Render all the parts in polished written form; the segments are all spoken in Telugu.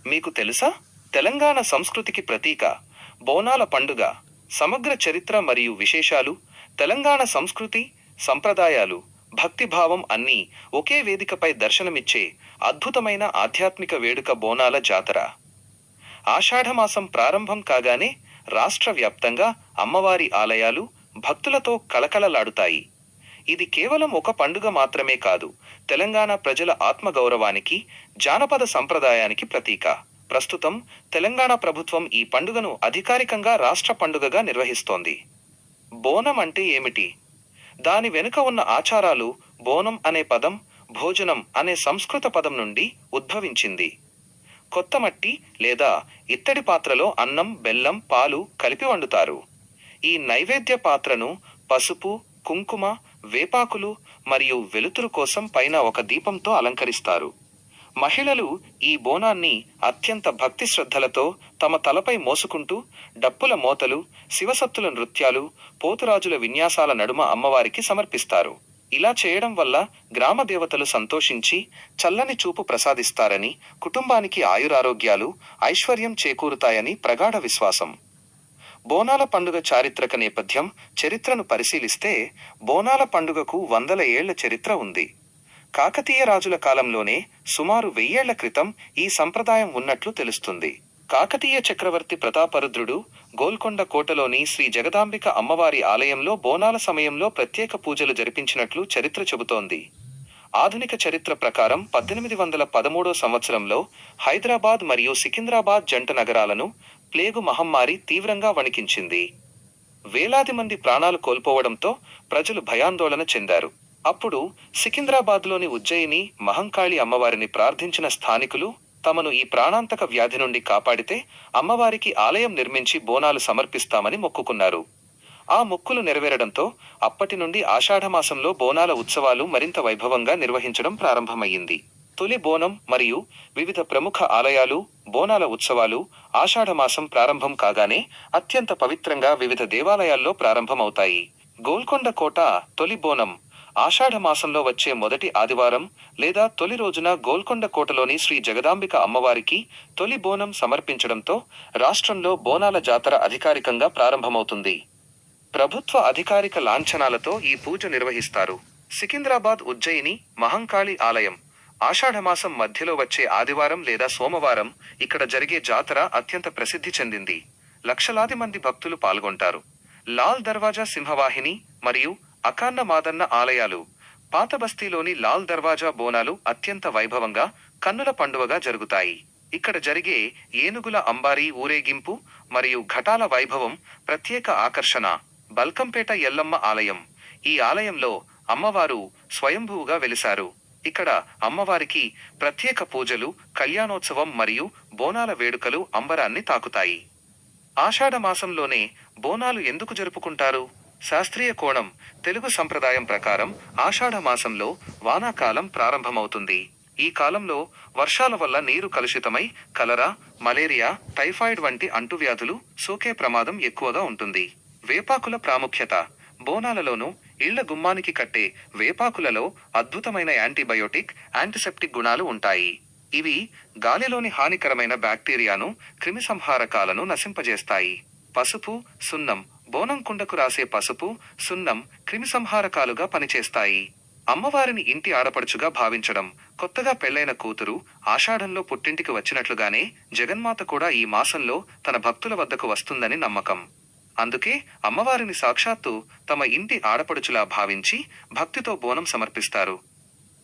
మీకు తెలుసా? తెలంగాణ సంస్కృతికి ప్రతీక బోనాల పండుగ. సమగ్ర చరిత్ర మరియు విశేషాలు. తెలంగాణ సంస్కృతి, సంప్రదాయాలు, భక్తిభావం అన్నీ ఒకే వేదికపై దర్శనమిచ్చే అద్భుతమైన ఆధ్యాత్మిక వేడుక బోనాల జాతర. ఆషాఢమాసం ప్రారంభం కాగానే రాష్ట్ర వ్యాప్తంగా అమ్మవారి ఆలయాలు భక్తులతో కళకళలాడుతాయి. ఇది కేవలం ఒక పండుగ మాత్రమే కాదు, తెలంగాణ ప్రజల ఆత్మగౌరవానికి, జానపద సంప్రదాయానికి ప్రతీక. ప్రస్తుతం తెలంగాణ ప్రభుత్వం ఈ పండుగను అధికారికంగా రాష్ట్ర పండుగగా నిర్వహిస్తోంది. బోనం అంటే ఏమిటి? దాని వెనుక ఉన్న ఆచారాలు. బోనం అనే పదం భోజనం అనే సంస్కృత పదం నుండి ఉద్భవించింది. కొత్త మట్టి లేదా ఇత్తడి పాత్రలో అన్నం, బెల్లం, పాలు కలిపి వండుతారు. ఈ నైవేద్య పాత్రను పసుపు, కుంకుమ, వేపాకులు మరియు వెలుతురు కోసం పైన ఒక దీపంతో అలంకరిస్తారు. మహిళలు ఈ బోనాన్ని అత్యంత భక్తి శ్రద్ధలతో తమ తలపై మోసుకుంటూ డప్పుల మోతలు, శివసత్తుల నృత్యాలు, పోతురాజుల విన్యాసాల నడుమ అమ్మవారికి సమర్పిస్తారు. ఇలా చేయడం వల్ల గ్రామ దేవతలు సంతోషించి చల్లని చూపు ప్రసాదిస్తారని, కుటుంబానికి ఆయురారోగ్యాలు, ఐశ్వర్యం చేకూరుతాయని ప్రగాఢ విశ్వాసం. బోనాల పండుగ చారిత్రక నేపథ్యం. చరిత్రను పరిశీలిస్తే బోనాల పండుగకు వందల ఏళ్ల చరిత్ర ఉంది. కాకతీయ రాజుల కాలంలోనే సుమారు 1000 ఏళ్ల క్రితం ఈ సంప్రదాయం ఉన్నట్లు తెలుస్తుంది. కాకతీయ చక్రవర్తి ప్రతాపరుద్రుడు గోల్కొండ కోటలోని శ్రీ జగదాంబిక అమ్మవారి ఆలయంలో బోనాల సమయంలో ప్రత్యేక పూజలు జరిపించినట్లు చరిత్ర చెబుతోంది. ఆధునిక చరిత్ర ప్రకారం 1813 సంవత్సరంలో హైదరాబాద్ మరియు సికింద్రాబాద్ జంట నగరాలను ప్లేగు మహమ్మారి తీవ్రంగా వణికించింది. వేలాది మంది ప్రాణాలు కోల్పోవడంతో ప్రజలు భయాందోళన చెందారు. అప్పుడు సికింద్రాబాద్లోని ఉజ్జయిని మహంకాళి అమ్మవారిని ప్రార్థించిన స్థానికులు తమను ఈ ప్రాణాంతక వ్యాధి నుండి కాపాడితే అమ్మవారికి ఆలయం నిర్మించి బోనాలు సమర్పిస్తామని మొక్కుకున్నారు. ఆ మొక్కులు నెరవేరడంతో అప్పటి నుండి ఆషాఢమాసంలో బోనాల ఉత్సవాలు మరింత వైభవంగా నిర్వహించడం ప్రారంభమయ్యింది. తొలి బోనం మరియు వివిధ ప్రముఖ ఆలయాలు, బోనాల ఉత్సవాలు ఆషాఢమాసం ప్రారంభం కాగానే అత్యంత పవిత్రంగా వివిధ దేవాలయాల్లో ప్రారంభమవుతాయి. గోల్కొండ కోట తొలి బోనం ఆషాఢమాసంలో వచ్చే మొదటి ఆదివారం లేదా తొలి రోజున గోల్కొండ కోటలోని శ్రీ జగదాంబిక అమ్మవారికి తొలి బోనం సమర్పించడంతో రాష్ట్రంలో బోనాల జాతర అధికారికంగా ప్రారంభమవుతుంది. ప్రభుత్వ అధికారిక లాంఛనాలతో ఈ పూజ నిర్వహిస్తారు. సికింద్రాబాద్ ఉజ్జయిని మహంకాళి ఆలయం ఆషాఢమాసం మధ్యలో వచ్చే ఆదివారం లేదా సోమవారం ఇక్కడ జరిగే జాతర అత్యంత ప్రసిద్ధి చెందింది. లక్షలాది మంది భక్తులు పాల్గొంటారు. లాల్ దర్వాజా సింహవాహిని మరియు అకాన్న మాదన్న ఆలయాలు. పాత బస్తీలోని లాల్ దర్వాజా బోనాలు అత్యంత వైభవంగా, కన్నుల పండువగా జరుగుతాయి. ఇక్కడ జరిగే ఏనుగుల అంబారీ ఊరేగింపు మరియు ఘటాల వైభవం ప్రత్యేక ఆకర్షణ. బల్కంపేట ఎల్లమ్మ ఆలయం. ఈ ఆలయంలో అమ్మవారు స్వయంభూగా వెలిశారు. ఇక్కడ అమ్మవారికి ప్రత్యేక పూజలు, కళ్యాణోత్సవం మరియు బోనాల వేడుకలు అంబరాన్ని తాకుతాయి. ఆషాఢమాసంలోనే బోనాలు ఎందుకు జరుపుకుంటారు? శాస్త్రీయ కోణం. తెలుగు సంప్రదాయం ప్రకారం ఆషాఢమాసంలో వానాకాలం ప్రారంభమవుతుంది. ఈ కాలంలో వర్షాల వల్ల నీరు కలుషితమై కలరా, మలేరియా, టైఫాయిడ్ వంటి అంటువ్యాధులు సోకే ప్రమాదం ఎక్కువగా ఉంటుంది. వేపాకుల ప్రాముఖ్యత. బోనాలలోనూ ఇళ్ల గుమ్మానికి కట్టే వేపాకులలో అద్భుతమైన యాంటీబయోటిక్, యాంటిసెప్టిక్ గుణాలు ఉంటాయి. ఇవి గాలిలోని హానికరమైన బ్యాక్టీరియాను, క్రిమిసంహారకాలను నశింపజేస్తాయి. పసుపు, సున్నం. బోనం కుండకు రాసే పసుపు, సున్నం క్రిమిసంహారకాలుగా పనిచేస్తాయి. అమ్మవారిని ఇంటి ఆడపడుచుగా భావించడం. కొత్తగా పెళ్లైన కూతురు ఆషాఢంలో పుట్టింటికి వచ్చినట్లుగానే జగన్మాత కూడా ఈ మాసంలో తన భక్తుల వద్దకు వస్తుందని నమ్మకం. అందుకే అమ్మవారిని సాక్షాత్తు తమ ఇంటి ఆడపడుచులా భావించి భక్తితో బోనం సమర్పిస్తారు.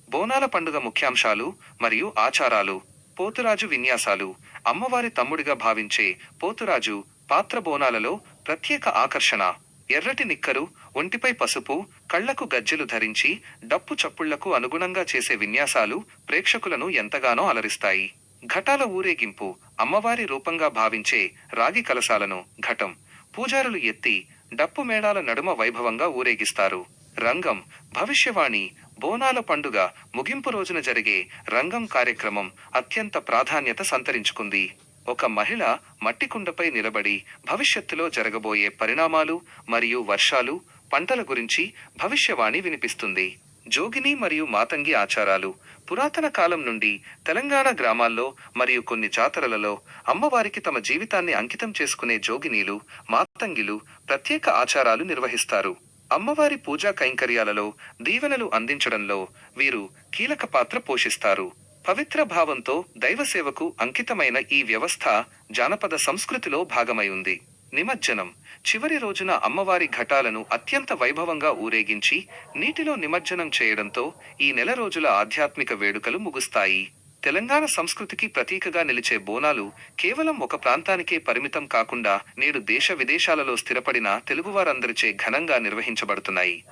బోనాల పండుగ ముఖ్యాంశాలు మరియు ఆచారాలు. పోతురాజు విన్యాసాలు. అమ్మవారి తమ్ముడిగా భావించే పోతురాజు పాత్ర బోనాలలో ప్రత్యేక ఆకర్షణ. ఎర్రటి నిక్కరు, ఒంటిపై పసుపు, కళ్లకు గజ్జెలు ధరించి డప్పు చప్పుళ్లకు అనుగుణంగా చేసే విన్యాసాలు ప్రేక్షకులను ఎంతగానో అలరిస్తాయి. ఘటాల ఊరేగింపు. అమ్మవారి రూపంగా భావించే రాగి కలశాలను ఘటం పూజారులు ఎత్తి డప్పు మేళాల నడుమ వైభవంగా ఊరేగిస్తారు. రంగం. భవిష్యవాణి. బోనాల పండుగ ముగింపు రోజున జరిగే రంగం కార్యక్రమం అత్యంత ప్రాధాన్యత సంతరించుకుంది. ఒక మహిళ మట్టి కుండపై నిలబడి భవిష్యత్తులో జరగబోయే పరిణామాలు మరియు వర్షాలు, పంటల గురించి భవిష్యవాణి వినిపిస్తుంది. జోగిని మరియు మాతంగి ఆచారాలు పురాతన కాలం నుండి తెలంగాణ గ్రామాల్లో మరియు కొన్ని జాతరలలో అమ్మవారికి తమ జీవితాన్ని అంకితం చేసుకునే జోగినీలు, మాతంగిలు ప్రత్యేక ఆచారాలు నిర్వహిస్తారు. అమ్మవారి పూజా కైంకర్యాలలో దీవెనలు అందించడంలో వీరు కీలక పాత్ర పోషిస్తారు. పవిత్ర భావంతో దైవసేవకు అంకితమైన ఈ వ్యవస్థ జానపద సంస్కృతిలో భాగమై ఉంది. నిమజ్జనం చివరి రోజున అమ్మవారి ఘటాలను అత్యంత వైభవంగా ఊరేగించి నీటిలో నిమజ్జనం చేయడంతో ఈ నెల రోజుల ఆధ్యాత్మిక వేడుకలు ముగుస్తాయి. తెలంగాణ సంస్కృతికి ప్రతీకగా నిలిచే బోనాలు కేవలం ఒక ప్రాంతానికే పరిమితం కాకుండా నేడు దేశ విదేశాలలో స్థిరపడిన తెలుగువారందరిచే ఘనంగా నిర్వహించబడుతున్నాయి.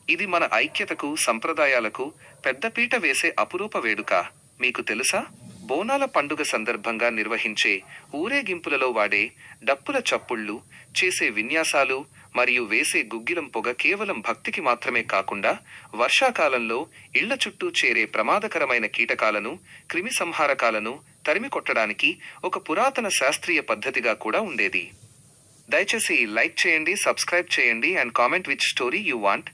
ఇది మన ఐక్యతకు, సంప్రదాయాలకు పెద్దపీట వేసే అపురూప వేడుక. మీకు తెలుసా? బోనాల పండుగ సందర్భంగా నిర్వహించే ఊరేగింపులలో వాడే డప్పుల చప్పుళ్ళు, చేసే విన్యాసాలు మరియు వేసే గుగ్గిలం పొగ కేవలం భక్తికి మాత్రమే కాకుండా వర్షాకాలంలో ఇళ్ల చుట్టూ చేరే ప్రమాదకరమైన కీటకాలను, క్రిమి సంహారకాలను తరిమి కొట్టడానికి ఒక పురాతన శాస్త్రీయ పద్ధతిగా కూడా ఉండేది. దయచేసి లైక్ చేయండి, సబ్స్క్రైబ్ చేయండి and comment which story you want.